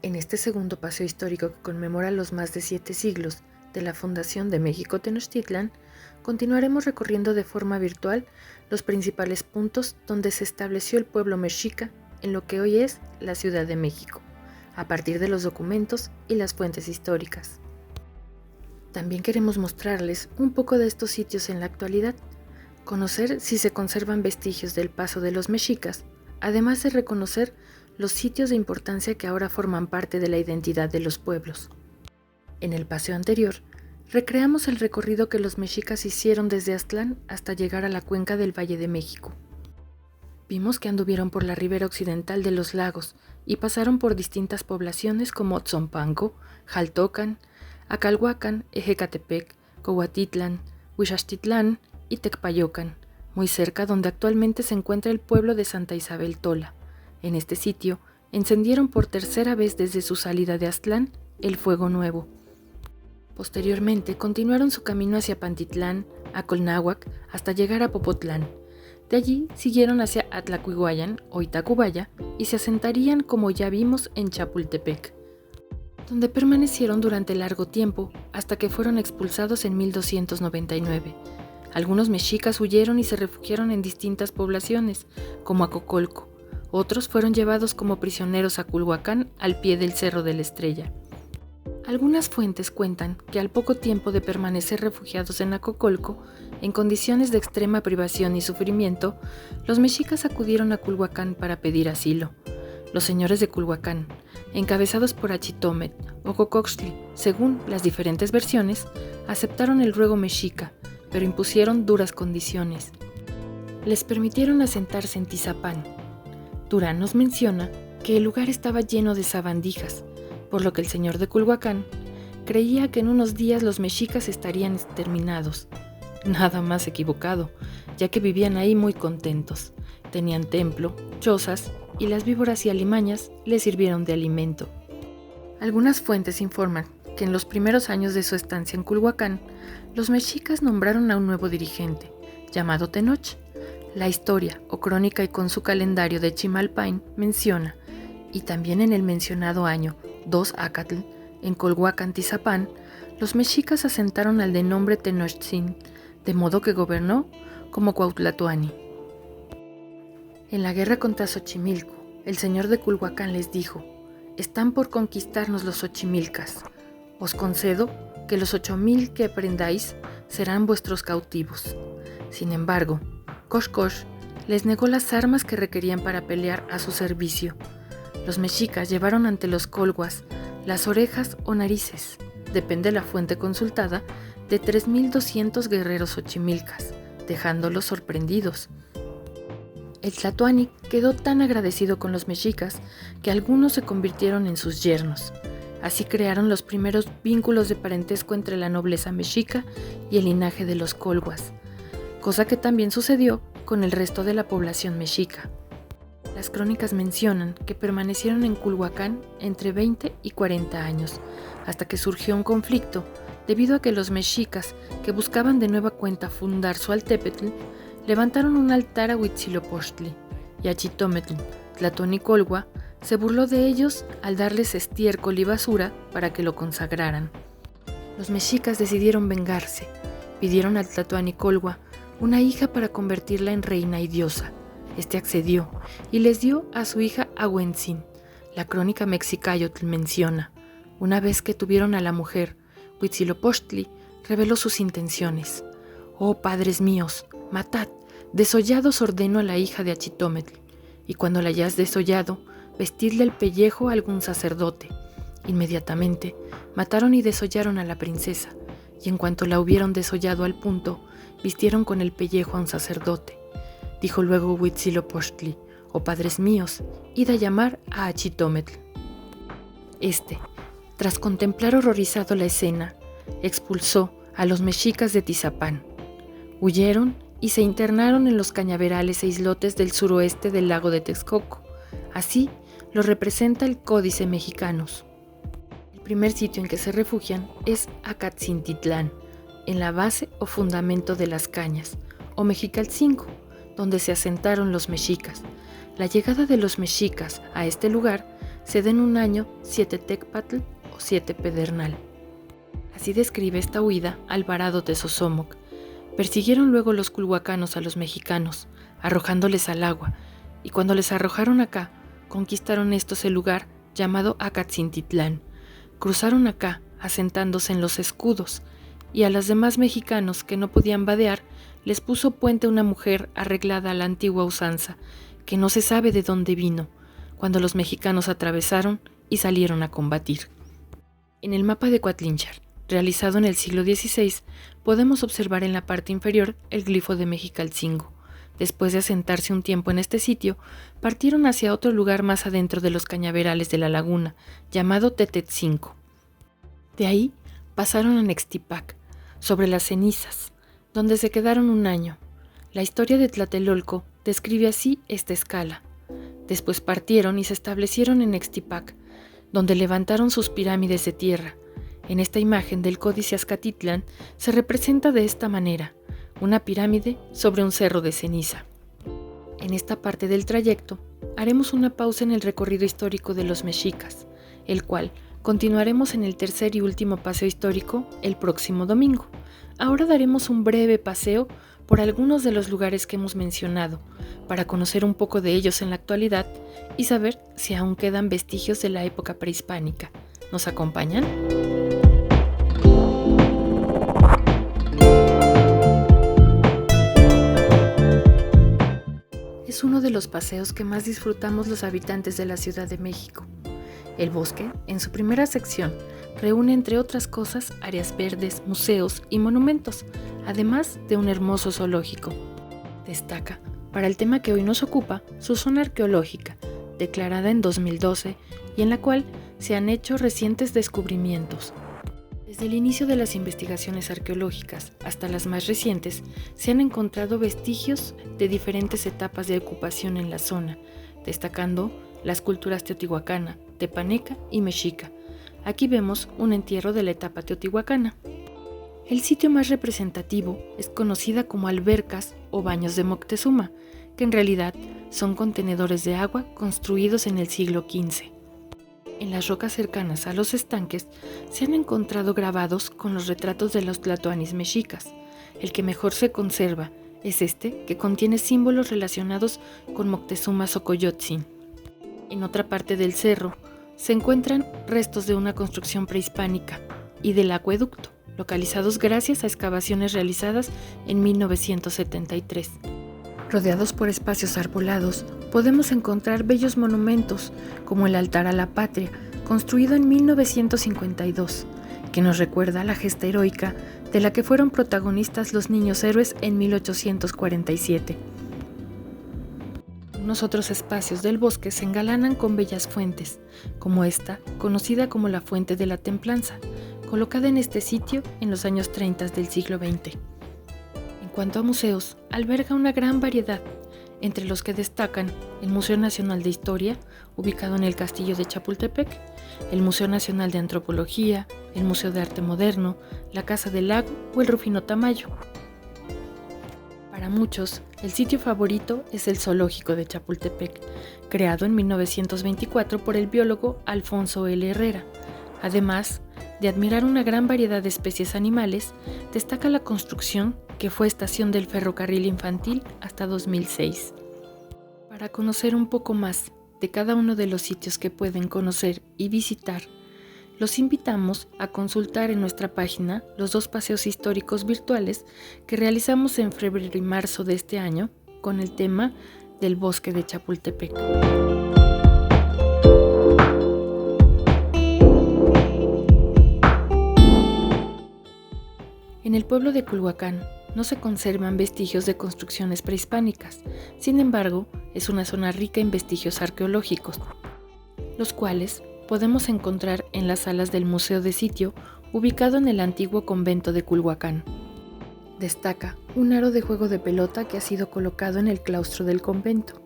En este segundo paseo histórico que conmemora los más de 7 siglos de la fundación de México Tenochtitlan, continuaremos recorriendo de forma virtual los principales puntos donde se estableció el pueblo mexica en lo que hoy es la Ciudad de México, a partir de los documentos y las fuentes históricas. También queremos mostrarles un poco de estos sitios en la actualidad, conocer si se conservan vestigios del paso de los mexicas, además de reconocer los sitios de importancia que ahora forman parte de la identidad de los pueblos. En el paseo anterior, recreamos el recorrido que los mexicas hicieron desde Aztlán hasta llegar a la cuenca del Valle de México. Vimos que anduvieron por la ribera occidental de los lagos y pasaron por distintas poblaciones como Tzompango, Xaltocan, Acalhuacan, Ejecatepec, Cohuatitlán, Huixaxtitlán y Tecpayocan, muy cerca donde actualmente se encuentra el pueblo de Santa Isabel Tola. En este sitio, encendieron por tercera vez desde su salida de Aztlán el fuego nuevo. Posteriormente, continuaron su camino hacia Pantitlán, Acolnáhuac, hasta llegar a Popotlán. De allí siguieron hacia Atlacuiguayan o Itacubaya y se asentarían, como ya vimos, en Chapultepec, donde permanecieron durante largo tiempo hasta que fueron expulsados en 1299. Algunos mexicas huyeron y se refugiaron en distintas poblaciones, como Acocolco. Otros fueron llevados como prisioneros a Culhuacán, al pie del Cerro de la Estrella. Algunas fuentes cuentan que al poco tiempo de permanecer refugiados en Acocolco, en condiciones de extrema privación y sufrimiento, los mexicas acudieron a Culhuacán para pedir asilo. Los señores de Culhuacán, encabezados por Achitomet o Cocoxtli, según las diferentes versiones, aceptaron el ruego mexica, pero impusieron duras condiciones. Les permitieron asentarse en Tizapán. Durán nos menciona que el lugar estaba lleno de sabandijas, por lo que el señor de Culhuacán creía que en unos días los mexicas estarían exterminados. Nada más equivocado, ya que vivían ahí muy contentos. Tenían templo, chozas, y las víboras y alimañas les sirvieron de alimento. Algunas fuentes informan que en los primeros años de su estancia en Culhuacán, los mexicas nombraron a un nuevo dirigente, llamado Tenoch. La historia o crónica y con su calendario de Chimalpain menciona, y también en el mencionado año 2 Acatl, en Colhuacán, Tizapán, los mexicas asentaron al de nombre Tenochtzin, de modo que gobernó como Cuauhtlatoani. En la guerra contra Xochimilco, el señor de Culhuacán les dijo: «Están por conquistarnos los xochimilcas. Os concedo que los 8,000 que prendáis serán vuestros cautivos». Sin embargo, Coxcox les negó las armas que requerían para pelear a su servicio. Los mexicas llevaron ante los colhuas las orejas o narices, depende la fuente consultada, de 3,200 guerreros xochimilcas, dejándolos sorprendidos. El Tlatoani quedó tan agradecido con los mexicas que algunos se convirtieron en sus yernos. Así crearon los primeros vínculos de parentesco entre la nobleza mexica y el linaje de los colhuas, cosa que también sucedió con el resto de la población mexica. Las crónicas mencionan que permanecieron en Culhuacán entre 20 y 40 años, hasta que surgió un conflicto debido a que los mexicas, que buscaban de nueva cuenta fundar Xoaltépetl, levantaron un altar a Huitzilopochtli, y Achitometl, Tlatoanicolhua, se burló de ellos al darles estiércol y basura para que lo consagraran. Los mexicas decidieron vengarse, pidieron a Tlatoanicolhua una hija para convertirla en reina y diosa. Este accedió y les dio a su hija Ahuentzin. La crónica Mexicayotl menciona: una vez que tuvieron a la mujer, Huitzilopochtli reveló sus intenciones. «Oh padres míos, matad, desollados ordeno a la hija de Achitometl, y cuando la hayáis desollado, vestidle el pellejo a algún sacerdote». Inmediatamente mataron y desollaron a la princesa, y en cuanto la hubieron desollado al punto, vistieron con el pellejo a un sacerdote. Dijo luego Huitzilopochtli: «Oh padres míos, id a llamar a Achitometl». Este, tras contemplar horrorizado la escena, expulsó a los mexicas de Tizapán. Huyeron y se internaron en los cañaverales e islotes del suroeste del lago de Texcoco. Así lo representa el Códice Mexicanus. El primer sitio en que se refugian es Acatzintitlán, en la base o fundamento de las cañas, o Mexicalcingo, donde se asentaron los mexicas. La llegada de los mexicas a este lugar se da en un año 7 Tecpatl o 7 Pedernal. Así describe esta huida Alvarado de Sosomoc. Persiguieron luego los culhuacanos a los mexicanos, arrojándoles al agua, y cuando les arrojaron acá, conquistaron estos el lugar llamado Acatzintitlán. Cruzaron acá, asentándose en los escudos, y a los demás mexicanos que no podían vadear, les puso puente una mujer arreglada a la antigua usanza, que no se sabe de dónde vino, cuando los mexicanos atravesaron y salieron a combatir. En el mapa de Coatlinchar, realizado en el siglo XVI, podemos observar en la parte inferior el glifo de Mexicalcingo. Después de asentarse un tiempo en este sitio, partieron hacia otro lugar más adentro de los cañaverales de la laguna, llamado Tetetzinco. De ahí pasaron a Nextipac, sobre las cenizas, donde se quedaron un año. La historia de Tlatelolco describe así esta escala. Después partieron y se establecieron en Nextipac, donde levantaron sus pirámides de tierra. En esta imagen del Códice Azcatitlán se representa de esta manera, una pirámide sobre un cerro de ceniza. En esta parte del trayecto haremos una pausa en el recorrido histórico de los mexicas, el cual continuaremos en el tercer y último paseo histórico el próximo domingo. Ahora daremos un breve paseo por algunos de los lugares que hemos mencionado, para conocer un poco de ellos en la actualidad y saber si aún quedan vestigios de la época prehispánica. ¿Nos acompañan? Es uno de los paseos que más disfrutamos los habitantes de la Ciudad de México. El bosque, en su primera sección, reúne entre otras cosas áreas verdes, museos y monumentos, además de un hermoso zoológico. Destaca, para el tema que hoy nos ocupa, su zona arqueológica, declarada en 2012 y en la cual se han hecho recientes descubrimientos. Desde el inicio de las investigaciones arqueológicas hasta las más recientes, se han encontrado vestigios de diferentes etapas de ocupación en la zona, destacando las culturas teotihuacana, tepaneca y mexica. Aquí vemos un entierro de la etapa teotihuacana. El sitio más representativo es conocida como albercas o baños de Moctezuma, que en realidad son contenedores de agua construidos en el siglo XV. En las rocas cercanas a los estanques se han encontrado grabados con los retratos de los tlatoanis mexicas. El que mejor se conserva es este, que contiene símbolos relacionados con Moctezuma Xocoyotzin. En otra parte del cerro se encuentran restos de una construcción prehispánica y del acueducto, localizados gracias a excavaciones realizadas en 1973. Rodeados por espacios arbolados, podemos encontrar bellos monumentos, como el altar a la patria, construido en 1952, que nos recuerda la gesta heroica de la que fueron protagonistas los niños héroes en 1847. Unos otros espacios del bosque se engalanan con bellas fuentes, como esta, conocida como la Fuente de la Templanza, colocada en este sitio en los años 30 del siglo XX. En cuanto a museos, alberga una gran variedad, entre los que destacan el Museo Nacional de Historia, ubicado en el Castillo de Chapultepec, el Museo Nacional de Antropología, el Museo de Arte Moderno, la Casa del Lago o el Rufino Tamayo. Para muchos, el sitio favorito es el Zoológico de Chapultepec, creado en 1924 por el biólogo Alfonso L. Herrera. Además de admirar una gran variedad de especies animales, destaca la construcción que fue estación del ferrocarril infantil hasta 2006. Para conocer un poco más de cada uno de los sitios que pueden conocer y visitar, los invitamos a consultar en nuestra página los 2 paseos históricos virtuales que realizamos en febrero y marzo de este año con el tema del bosque de Chapultepec. En el pueblo de Culhuacán no se conservan vestigios de construcciones prehispánicas, sin embargo, es una zona rica en vestigios arqueológicos, los cuales podemos encontrar en las salas del Museo de Sitio, ubicado en el antiguo convento de Culhuacán. Destaca un aro de juego de pelota que ha sido colocado en el claustro del convento.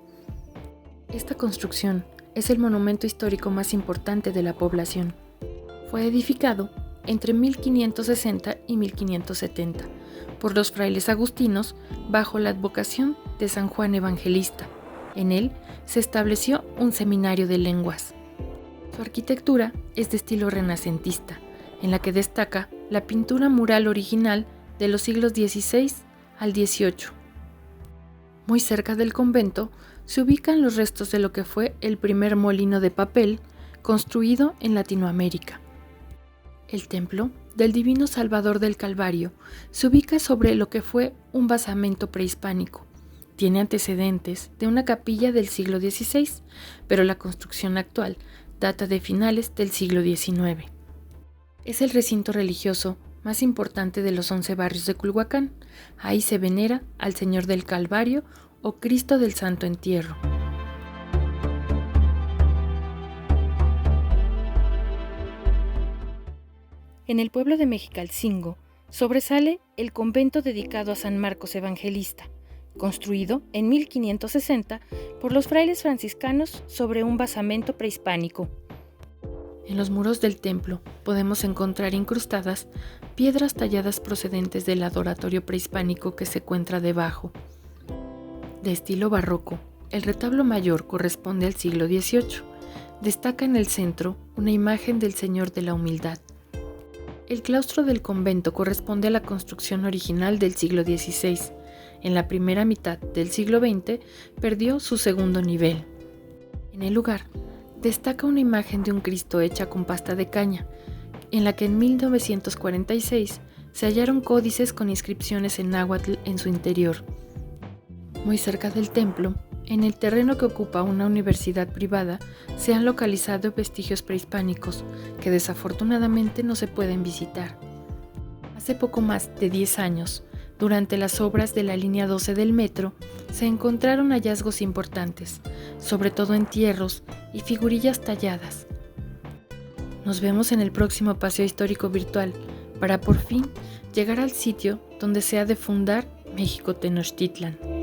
Esta construcción es el monumento histórico más importante de la población. Fue edificado entre 1560 y 1570 por los frailes agustinos bajo la advocación de San Juan Evangelista. En él se estableció un seminario de lenguas. Su arquitectura es de estilo renacentista, en la que destaca la pintura mural original de los siglos XVI al XVIII. Muy cerca del convento se ubican los restos de lo que fue el primer molino de papel construido en Latinoamérica. El templo del Divino Salvador del Calvario se ubica sobre lo que fue un basamento prehispánico. Tiene antecedentes de una capilla del siglo XVI, pero la construcción actual data de finales del siglo XIX. Es el recinto religioso más importante de los 11 barrios de Culhuacán. Ahí se venera al Señor del Calvario o Cristo del Santo Entierro. En el pueblo de Mexicalcingo sobresale el convento dedicado a San Marcos Evangelista, construido en 1560 por los frailes franciscanos sobre un basamento prehispánico. En los muros del templo podemos encontrar incrustadas piedras talladas procedentes del adoratorio prehispánico que se encuentra debajo. De estilo barroco, el retablo mayor corresponde al siglo XVIII. Destaca en el centro una imagen del Señor de la Humildad. El claustro del convento corresponde a la construcción original del siglo XVI. En la primera mitad del siglo XX perdió su segundo nivel. En el lugar destaca una imagen de un Cristo hecha con pasta de caña, en la que en 1946 se hallaron códices con inscripciones en náhuatl en su interior. Muy cerca del templo, en el terreno que ocupa una universidad privada, se han localizado vestigios prehispánicos que desafortunadamente no se pueden visitar. Hace poco más de 10 años, durante las obras de la línea 12 del metro, se encontraron hallazgos importantes, sobre todo entierros y figurillas talladas. Nos vemos en el próximo paseo histórico virtual para por fin llegar al sitio donde se ha de fundar México Tenochtitlan.